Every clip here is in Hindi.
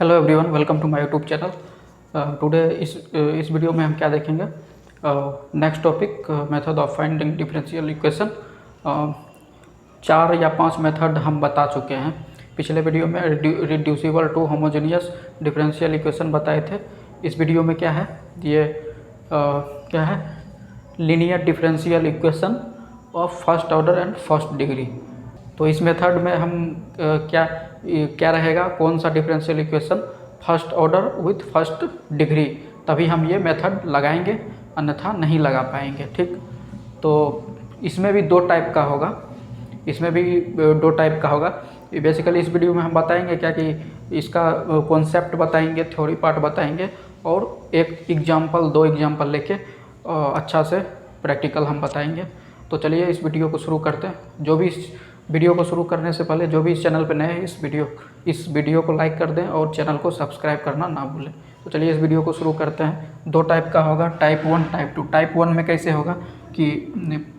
Hello everyone, welcome to my YouTube channel. Today इस वीडियो में हम क्या देखेंगे, next topic method of finding differential equation. 4 या 5 मेथड हम बता चुके हैं। पिछले वीडियो में reducible to homogeneous differential equation बताए थे। इस वीडियो में क्या है, ये क्या है, linear differential equation of first order and first degree. तो इस मेथड में हम क्या रहेगा, कौन सा differential equation first order with first degree, तभी हम ये मेथड लगाएंगे, अन्यथा नहीं लगा पाएंगे। ठीक, तो इसमें भी दो टाइप का होगा, बेसिकली इस वीडियो में हम बताएंगे क्या कि इसका कॉन्सेप्ट बताएंगे, थ्योरी पार्ट बताएंगे और एक एग्जाम्पल, 2 एग्जाम्पल लेके अच्छा से प्रैक्टिकल हम बताएंगे। तो चलिए इस वीडियो को शुरू करते हैं। जो भी इस वीडियो को शुरू करने से पहले जो भी इस चैनल पर नए हैं, इस वीडियो को लाइक कर दें और चैनल को सब्सक्राइब करना ना भूलें। तो चलिए इस वीडियो को शुरू करते हैं। 2 टाइप का होगा, टाइप 1, टाइप 2। टाइप 1 में कैसे होगा कि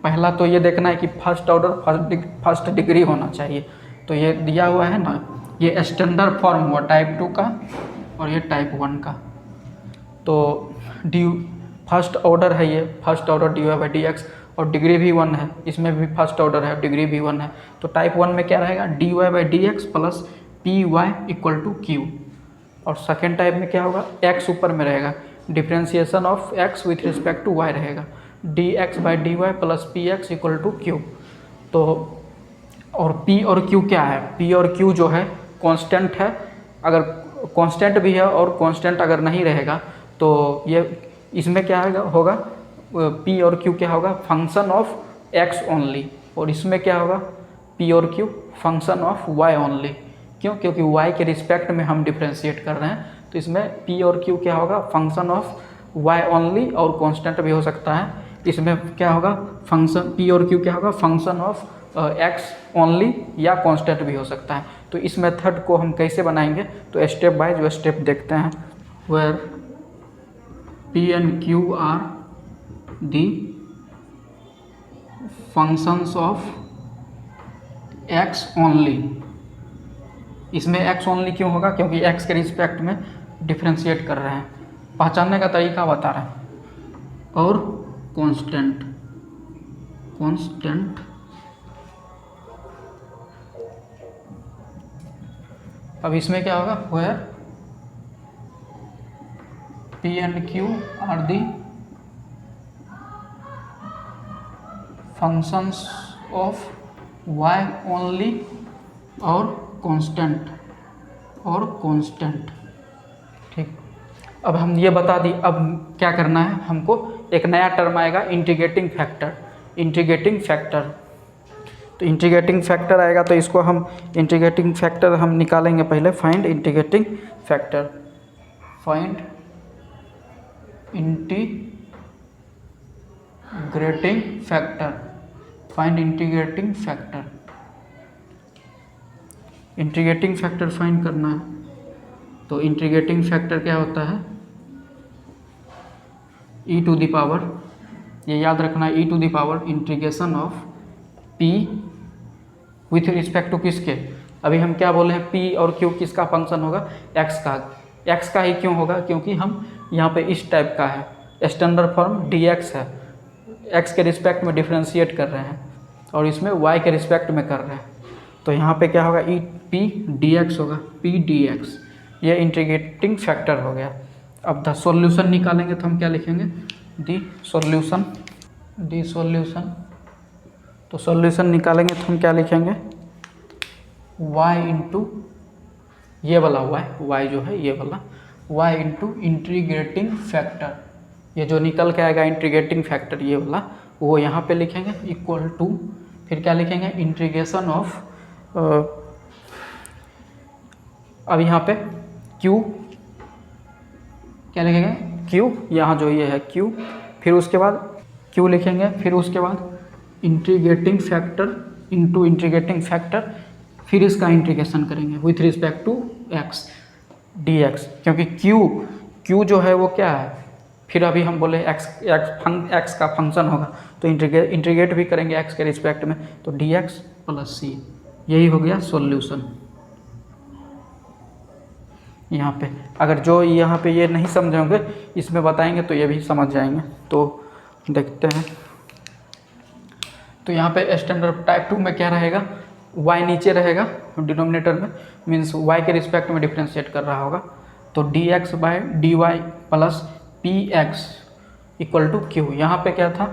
पहला तो ये देखना है कि फर्स्ट ऑर्डर फर्स्ट डिग्री होना चाहिए। तो ये दिया हुआ है ना, ये स्टैंडर्ड फॉर्म हुआ टाइप 2 का और ये टाइप 1 का। तो फर्स्ट ऑर्डर है, ये फर्स्ट ऑर्डर dy/dx और डिग्री भी 1 है, इसमें भी फर्स्ट ऑर्डर है, डिग्री भी 1 है। तो टाइप 1 में क्या रहेगा, dy/dx plus py equal to q। और सेकेंड टाइप में क्या होगा, x ऊपर में रहेगा, differentiation of x with respect to y रहेगा, dx/dy plus px equal to q। तो और p और q क्या है, p और q जो है कांस्टेंट है। अगर कांस्टेंट भी है और कांस्टेंट अगर नहीं रहेगा तो ये इसमें क्या होगा, p और q क्या होगा, फंक्शन ऑफ x ओनली। और इसमें क्या होगा, p और q function of y only. क्यों? क्योंकि y के रिस्पेक्ट में हम डिफ्रेंशिएट कर रहे हैं। तो इसमें p और q क्या होगा, फंक्शन ऑफ y ओनली, और कांस्टेंट भी हो सकता है। इसमें क्या होगा, फंक्शन p और q क्या होगा, फंक्शन ऑफ x ओनली या कांस्टेंट भी हो सकता है। तो इस मेथड को हम कैसे बनाएंगे, तो स्टेप बाय स्टेप देखते हैं। Where p and q are the functions of x only। इसमें x only क्यों होगा, क्योंकि x के रिस्पेक्ट में डिफ्रेंशिएट कर रहे हैं, पहचानने का तरीका बता रहे हैं। और कांस्टेंट अब इसमें क्या होगा, where p and q are the functions of y only और कांस्टेंट। ठीक, अब हम ये बता दी। अब क्या करना है हमको, एक नया टर्म आएगा, इंटीग्रेटिंग फैक्टर। तो इंटीग्रेटिंग फैक्टर आएगा, तो इसको हम इंटीग्रेटिंग फैक्टर हम निकालेंगे पहले। Find integrating factor, find integrating factor find करना है। तो इंटीग्रेटिंग फैक्टर क्या होता है, e टू द पावर, ये याद रखना है, e to the power integration of p with respect to किसके, अभी हम क्या बोले हैं, p और q किसका फंक्शन होगा, x का ही क्यों होगा, क्योंकि हम यहाँ पे इस टाइप का है, स्टैंडर्ड फॉर्म dx है, x के रिस्पेक्ट में डिफ्रेंशिएट कर रहे हैं और इसमें y के रिस्पेक्ट में कर रहे हैं। तो यहाँ पे क्या होगा, p dx होगा, p dx, ये इंटीग्रेटिंग फैक्टर हो गया। अब द सॉल्यूशन निकालेंगे तो हम क्या लिखेंगे, दी सॉल्यूशन। तो सॉल्यूशन निकालेंगे तो हम क्या लिखेंगे, y इंटू ये वाला y जो है ये वाला y इंटू इंटीग्रेटिंग फैक्टर, ये जो निकल के आएगा इंटीग्रेटिंग फैक्टर ये वाला, वो यहाँ पे लिखेंगे इक्वल टू, फिर क्या लिखेंगे, इंटीग्रेशन ऑफ, अब यहाँ पे q क्या लिखेंगे, q, यहाँ जो ये है q, फिर उसके बाद q लिखेंगे, फिर उसके बाद integrating factor into integrating factor, फिर इसका इंटीग्रेशन करेंगे with respect to x dx, क्योंकि q जो है वो क्या है, फिर अभी हम बोले x का फंक्शन होगा, तो इंटीग्रेट भी करेंगे x के रिस्पेक्ट में, तो dx प्लस c, यही हो गया सॉल्यूशन। यहाँ पे अगर जो यहाँ पे ये नहीं समझेंगे इसमें बताएंगे तो ये भी समझ जाएंगे। तो देखते हैं। तो यहाँ पे स्टैंडर्ड टाइप 2 में क्या रहेगा, y नीचे रहेगा डिनोमिनेटर में, मीन्स y के रिस्पेक्ट में डिफ्रेंशिएट कर रहा होगा। तो dx by dy plus px equal to q। यहाँ पे क्या था,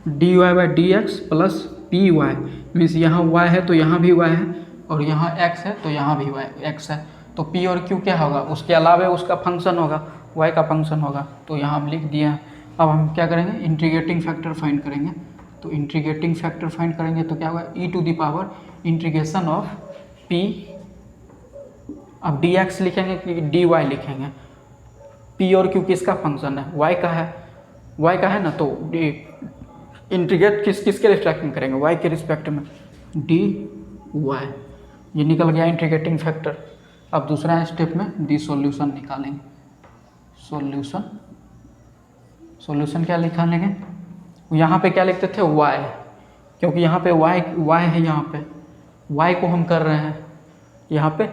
dy by dx plus py, means यहाँ y है तो यहाँ भी y है, और यहाँ x है तो यहाँ भी x है। तो p और q क्या होगा, उसके अलावा उसका फंक्शन होगा, y का फंक्शन होगा। तो यहाँ हम लिख दिए हैं। अब हम क्या करेंगे, इंटीग्रेटिंग फैक्टर फाइंड करेंगे। तो इंटीग्रेटिंग फैक्टर फाइंड करेंगे तो क्या होगा, e to the power integration of p, अब dx लिखेंगे कि dy लिखेंगे। p और q किसका फंक्शन है, y का है, y का है ना। तो इंटीग्रेट किसके रिस्पेक्ट में करेंगे, y के रिस्पेक्ट में, dy। ये निकल गया इंटीग्रेटिंग फैक्टर। अब दूसरा स्टेप में दी सॉल्यूशन निकालेंगे। सॉल्यूशन क्या निकालेंगे, यहाँ पे क्या लिखते थे y, क्योंकि यहाँ पे y है, यहाँ पे y को हम कर रहे हैं, यहाँ पे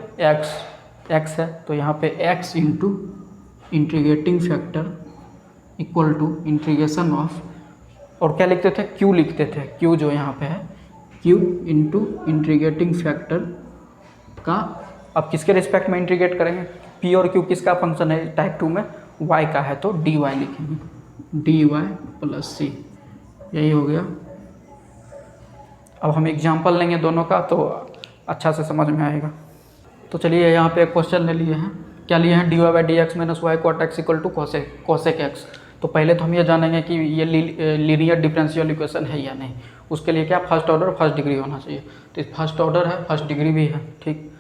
x है, तो यहाँ पे x into integrating factor equal to integration of, और क्या लिखते थे, q लिखते थे, q जो यहाँ पे है q इंटू इंटीग्रेटिंग फैक्टर का, अब किसके रिस्पेक्ट में इंटीग्रेट करेंगे, p और q किसका फंक्शन है टाइप 2 में, y का है, तो dy लिखेंगे, dy प्लस c, यही हो गया। अब हम एग्जाम्पल लेंगे दोनों का तो अच्छा से समझ में आएगा। तो चलिए यहाँ पे एक क्वेश्चन ले लिए हैं, क्या लिए हैं, dy by D X minus Y cot X equal to cosec X. तो पहले तो हम ये जानेंगे कि ये लीनियर डिफरेंशियल इक्वेशन है या नहीं। उसके लिए क्या, फर्स्ट ऑर्डर फर्स्ट डिग्री होना चाहिए। तो फर्स्ट ऑर्डर है, फर्स्ट डिग्री भी है, ठीक।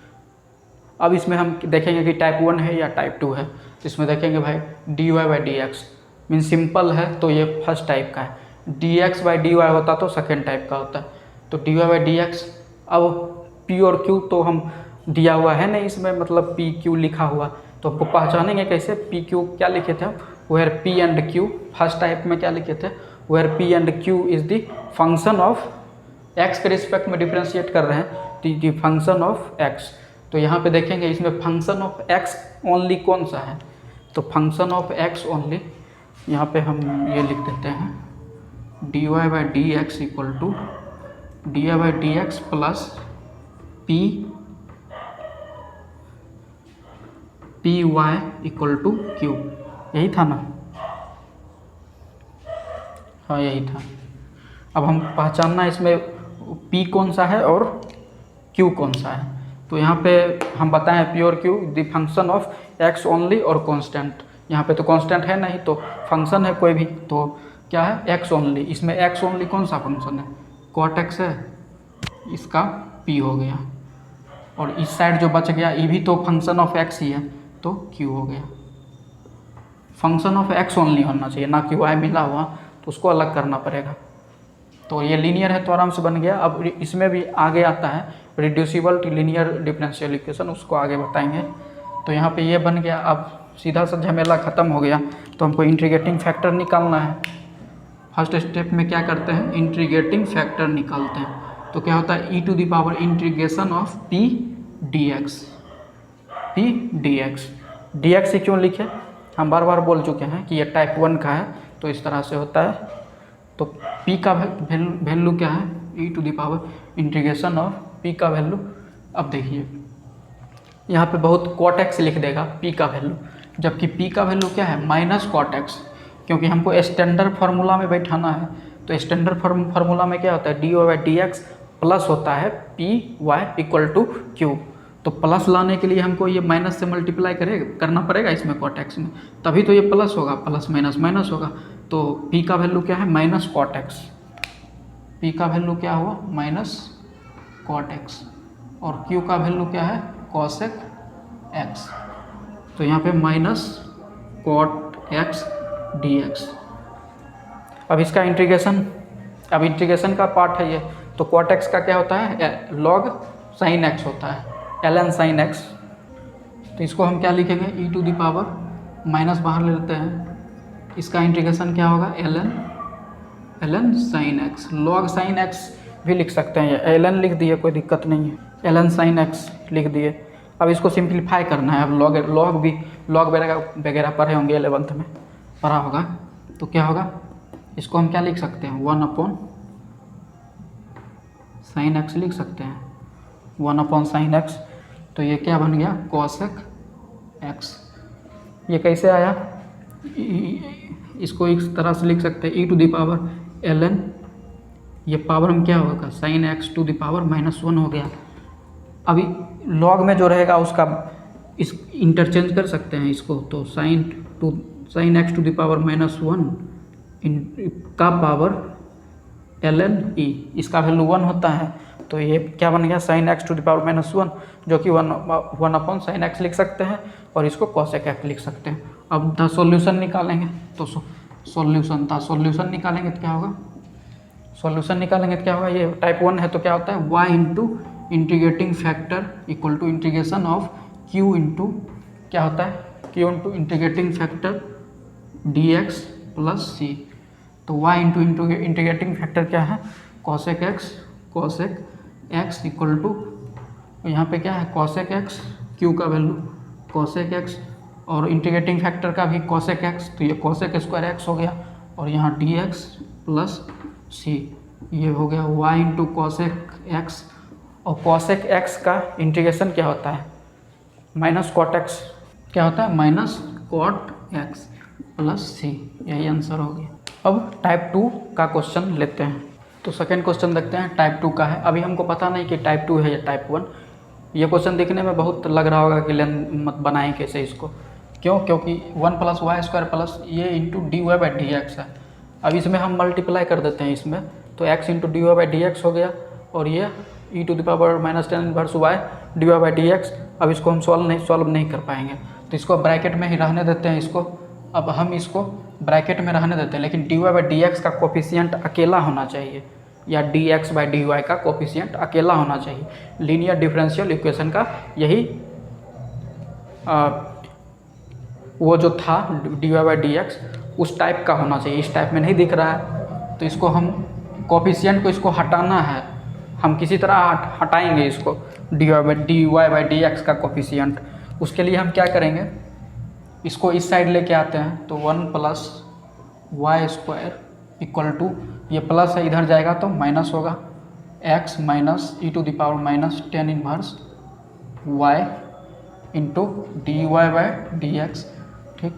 अब इसमें हम देखेंगे कि टाइप 1 है या टाइप 2 है। तो इसमें देखेंगे भाई dy by D x mean simple है तो ये फर्स्ट टाइप का है, dx बाई dy होता तो सेकेंड टाइप का होता है। तो dy बाई डी एक्स, अब p और q तो हम दिया हुआ है नहीं इसमें, मतलब p q लिखा हुआ, तो हमको पहचानेंगे कैसे, p q क्या लिखे थे हम, where p and q, first type में क्या लिखे थे, where p and q is the function of x के रिस्पेक्ट में डिफ्रेंशिएट कर रहे हैं, द फंक्शन ऑफ x। तो यहाँ पे देखेंगे इसमें फंक्शन ऑफ x ओनली कौन सा है, तो फंक्शन ऑफ x ओनली, यहाँ पे हम ये लिख देते हैं dy by D X equal to dy by D X plus P Y equal to Q, यही था ना, हाँ यही था। अब हम पहचानना इसमें p कौन सा है और q कौन सा है। तो यहाँ पे हम बताएं p और q the function of x only और कांस्टेंट, यहाँ पे तो कांस्टेंट है नहीं तो फंक्शन है कोई भी, तो क्या है x ओनली। इसमें x ओनली कौन सा फंक्शन है, कॉट x है, इसका p हो गया, और इस साइड जो बच गया ये भी तो फंक्शन ऑफ x ही है, तो q हो गया। फंक्शन ऑफ x ओनली होना चाहिए, ना कि y मिला हुआ तो उसको अलग करना पड़ेगा। तो ये लीनियर है तो आराम से बन गया। अब इसमें भी आगे आता है रिड्यूसिबल लीनियर डिफरेंशियल इक्वेशन, उसको आगे बताएंगे। तो यहाँ पे ये बन गया, अब सीधा सा झमेला ख़त्म हो गया। तो हमको इंटीग्रेटिंग फैक्टर निकालना है। फर्स्ट स्टेप में क्या करते हैं, इंटीग्रेटिंग फैक्टर निकालते हैं। तो क्या होता है, e to the power integration of p dx, dx ही क्यों लिखे, हम बार बार बोल चुके हैं कि ये टाइप 1 का है तो इस तरह से होता है। तो p का वैल्यू क्या है, e to the power integration of p का वैल्यू। अब देखिए यहाँ पे बहुत कॉट एक्स लिख देगा p का वैल्यू, जबकि p का वैल्यू क्या है, माइनस कॉट एक्स, क्योंकि हमको स्टैंडर्ड फार्मूला में बैठाना है। तो स्टैंडर्ड फार्मूला में क्या होता है, dy by D X plus होता है P Y equal to Q. तो प्लस लाने के लिए हमको ये माइनस से मल्टीप्लाई करना पड़ेगा इसमें कॉट एक्स में, तभी तो ये प्लस होगा, प्लस माइनस माइनस होगा। तो p का वैल्यू क्या है, माइनस कॉट एक्स, p का वैल्यू क्या हुआ, माइनस कॉट एक्स, और q का वैल्यू क्या है, कॉसेक एक्स। तो यहाँ पे minus cot X D X. अब इसका इंटीग्रेशन, अब इंटीग्रेशन का पार्ट है ये। तो कॉट एक्स का क्या होता है, लॉग साइन एक्स होता है, ln साइन एक्स। तो इसको हम क्या लिखेंगे, e to the power, minus बाहर ले लेते हैं, इसका इंटीग्रेशन क्या होगा, ln sine X. Log sine X भी लिख सकते हैं, ln लिख दिए कोई दिक्कत नहीं है, ln साइन एक्स लिख दिए। अब इसको सिंप्लीफाई करना है। अब लॉग वगैरह पढ़े होंगे 11th में, पढ़ा होगा। तो क्या होगा, इसको हम क्या लिख सकते हैं, 1 sin x लिख सकते हैं, 1 sin x। तो ये क्या बन गया, cosec x। ये कैसे आया, इसको इस तरह से लिख सकते हैं e⁻ln, ये पावर में क्या होगा, sin x ⁻−1 हो गया। अभी लॉग में जो रहेगा उसका इस इंटरचेंज कर सकते हैं इसको, तो sin x ⁻−1 का पावर ln e, इसका वैल्यू 1 होता है। तो ये क्या बन गया, sin x ⁻−1, जो कि 1 sin x लिख सकते हैं, और इसको cosec x लिख सकते हैं। अब द सॉल्यूशन निकालेंगे, तो सॉल्यूशन निकालेंगे तो क्या होगा, ये टाइप 1 है तो क्या होता है, y into integrating factor equal to integration of q into क्या होता है, q into integrating factor dx plus c। तो y इंटू इंटीग्रेटिंग फैक्टर क्या है, cosec x इक्वल टू, यहाँ पे क्या है cosec x, q का वैल्यू cosec x, और इंटीग्रेटिंग फैक्टर का भी cosec x, तो ये cosec स्क्वायर x हो गया, और यहाँ dx प्लस c, ये हो गया y इंटू cosec x। और cosec x का इंटीग्रेशन क्या होता है, माइनस cot x, क्या होता है, minus cot x plus c, यही आंसर हो गया। अब टाइप 2 का क्वेश्चन लेते हैं। तो सेकेंड क्वेश्चन देखते हैं, टाइप 2 का है। अभी हमको पता नहीं कि टाइप 2 है या टाइप 1। ये क्वेश्चन देखने में बहुत लग रहा होगा कि मत बनाएं कैसे इसको, क्यों, क्योंकि 1 + y² प्लस ये इंटू dy/dx है। अब इसमें हम मल्टीप्लाई कर देते हैं इसमें, तो x इंटू dy/dx हो गया, और ये e⁻−tan−1y dy/dx। अब इसको हम सॉल्व नहीं कर पाएंगे, तो इसको ब्रैकेट में ही रहने देते हैं इसको। अब हम इसको ब्रैकेट में रहने देते हैं, लेकिन dy/dx का कोफिशिएंट अकेला होना चाहिए, या dx/dy का कोफिशिएंट अकेला होना चाहिए। लीनियर डिफरेंशियल इक्वेशन का यही वो जो था dy/dx उस टाइप का होना चाहिए, इस टाइप में नहीं दिख रहा है। तो इसको हम कोफिशिएंट को इसको हटाना है, हम किसी तरह हटाएंगे इसको dy/dx का कोफिशिएंट। उसके लिए हम क्या करेंगे, इसको इस साइड लेके आते हैं, तो 1 + y² इक्वल टू, ये प्लस है इधर जाएगा तो माइनस होगा, x minus e⁻−tan 1y into dy/dx। ठीक,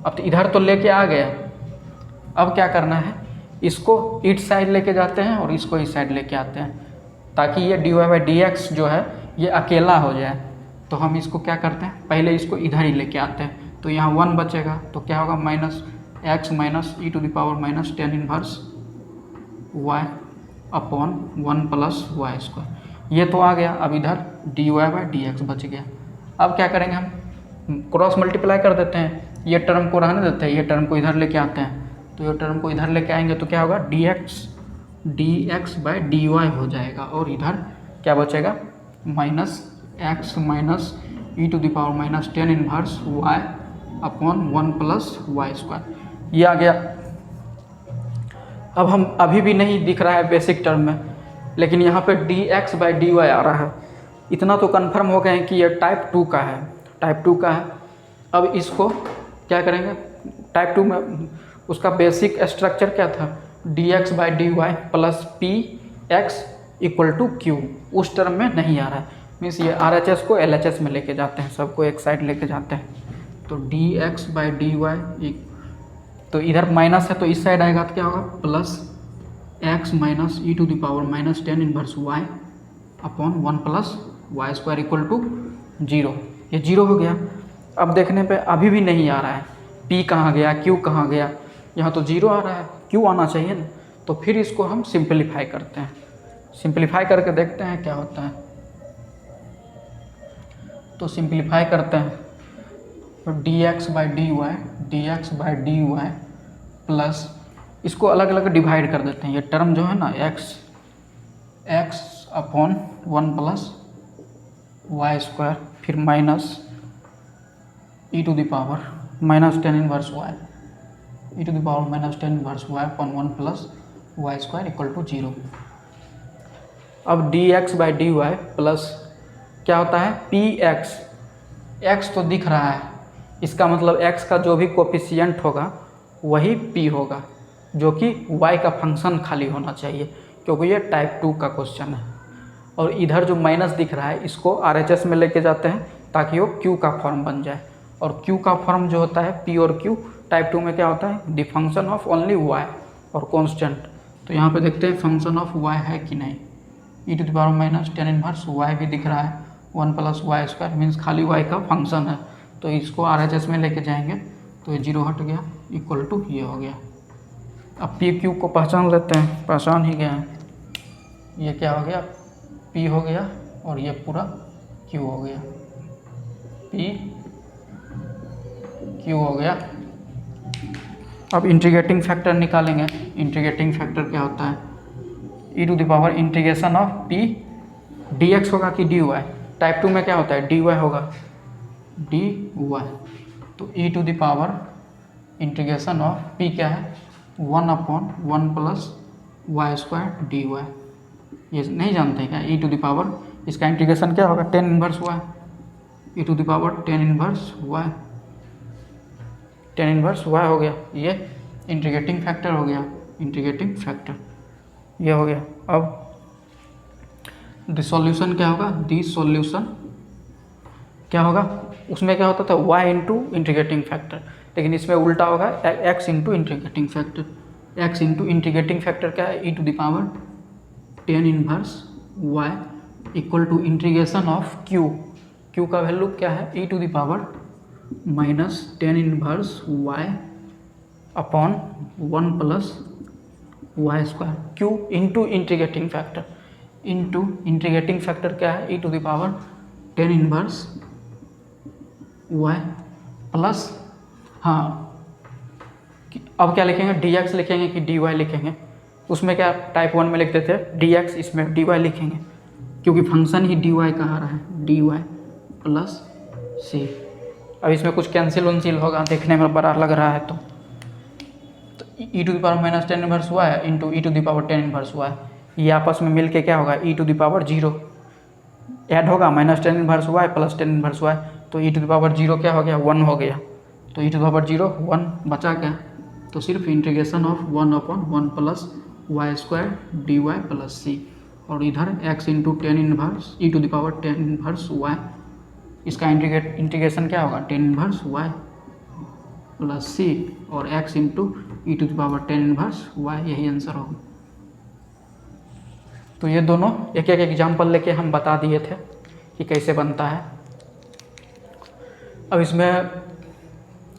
अब तो इधर तो लेके आ गया, अब क्या करना है, इसको इस साइड लेके जाते हैं और इसको इस साइड लेके आते हैं, ताकि ये dy/dx जो है ये अकेला हो जाए। तो हम इसको क्या करते हैं, पहले इसको इधर ही लेके आते हैं, तो यहाँ 1 बचेगा, तो क्या होगा, -x minus e⁻−tan 1y upon 1 + y²। ये तो आ गया, अब इधर dy/dx बच गया। अब क्या करेंगे, हम क्रॉस मल्टीप्लाई कर देते हैं, ये टर्म को रहने देते हैं, ये टर्म को इधर लेके आते हैं, तो ये टर्म को इधर लेके आएंगे तो क्या होगा, dx/dy हो जाएगा, और इधर क्या बचेगा, -x minus e⁻−tan 1y upon 1 + y²। ये आ गया। अब हम अभी भी नहीं दिख रहा है बेसिक टर्म में, लेकिन यहाँ पे dx/dy आ रहा है। इतना तो कंफर्म हो गए हैं कि ये टाइप 2 का है, अब इसको क्या करेंगे, टाइप 2 में उसका बेसिक स्ट्रक्चर क्या था, dx/dy plus px equal to q। उस टर्म में नहीं आ रहा है, मीन्स ये RHS को LHS में लेके जाते हैं, सबको एक साइड लेके जाते हैं। तो dx/dy, तो इधर माइनस है तो इस साइड आएगा तो क्या होगा, plus x minus e⁻−tan 1y upon 1 + y² equal to 0। ये 0 हो गया। अब देखने पे अभी भी नहीं आ रहा है, p कहाँ गया, q कहाँ गया, यहाँ तो 0 आ रहा है, q आना चाहिए ना। तो फिर इसको हम सिंप्लीफाई करते हैं, सिंप्लीफाई करके देखते हैं क्या होता है। तो सिंप्लीफाई करते हैं, तो dx/dy प्लस, इसको अलग अलग डिवाइड कर देते हैं। ये टर्म जो है ना x अपॉन 1 + y², फिर minus e⁻−tan 1y upon 1 + y² equal to 0। अब dx/dy प्लस क्या होता है पी एक्स, एक्स तो दिख रहा है, इसका मतलब एक्स का जो भी कोफिशिएंट होगा वही पी होगा, जो कि वाई का फंक्शन खाली होना चाहिए, क्योंकि ये टाइप 2 का क्वेश्चन है। और इधर जो माइनस दिख रहा है इसको RHS में लेके जाते हैं ताकि वो क्यू का फॉर्म बन जाए, और क्यू का फॉर्म जो होता है पी और क्यू टाइप 2 में क्या होता है the function of only Y और कॉन्स्टेंट। तो यहाँ पे देखते हैं फंक्शन ऑफ वाई है कि नहीं, e⁻⁻ tan इनवर्स वाई भी दिख रहा है, 1 + y² मीन्स खाली वाई का फंक्शन है। तो इसको RHS में लेके जाएंगे तो ये 0 हट गया, इक्वल टू ये हो गया। अब पी क्यू को पहचान लेते हैं, पहचान ही गए हैं। ये क्या हो गया पी हो गया और ये पूरा क्यू हो गया, पी क्यू हो गया। अब इंटीग्रेटिंग फैक्टर निकालेंगे। इंटीग्रेटिंग फैक्टर क्या होता है e⁻इंटीग्रेशन ऑफ पी dx होगा कि dy, टाइप 2 में क्या होता है dy होगा, dy। तो e⁻ इंटीग्रेशन ऑफ p क्या है 1/1 + y² dy। ये नहीं जानते हैं क्या इसका इंटीग्रेशन क्या होगा tan inverse y, e⁻tan inverse y हो गया। ये इंटीग्रेटिंग फैक्टर हो गया, इंटीग्रेटिंग फैक्टर ये हो गया। अब द सॉल्यूशन क्या होगा, द सॉल्यूशन क्या होगा, उसमें क्या होता था y इंटू इंटीग्रेटिंग फैक्टर, लेकिन इसमें उल्टा होगा x into integrating factor. x into integrating factor क्या है e⁻tan inverse y equal to integration of q, q का वैल्यू क्या है e⁻tan inverse y upon 1 + y², q into integrating factor, into integrating factor क्या है e⁻tan इनवर्स y प्लस, हाँ अब क्या लिखेंगे dx लिखेंगे कि dy लिखेंगे, उसमें क्या टाइप 1 में लिखते थे dx, इसमें dy लिखेंगे क्योंकि फंक्शन ही dy कहा रहा है, dy प्लस c। अब इसमें कुछ कैंसिल उंसिल होगा, देखने में बड़ा लग रहा है तो e⁻tan inverse y into e⁻tan inverse y, ये आपस में मिल के क्या होगा e⁻0 ऐड होगा -tan inverse y + tan inverse y, तो e⁻0 क्या हो गया 1 हो गया। तो e⁻0 1 बचा क्या, तो सिर्फ integration of 1/1 + y² dy plus c, और इधर x into tan inverse e⁻tan inverse y, इसका इंटीग्रेशन क्या होगा tan inverse y plus c और x into e⁻tan inverse y, यही आंसर होगा। तो ये दोनों एक एक एग्जाम्पल लेके हम बता दिए थे कि कैसे बनता है। अब इसमें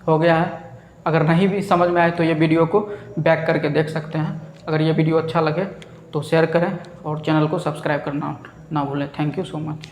हो गया है, अगर नहीं भी समझ में आए तो ये वीडियो को बैक करके देख सकते हैं। अगर ये वीडियो अच्छा लगे तो शेयर करें और चैनल को सब्सक्राइब करना ना भूलें। Thank you so much.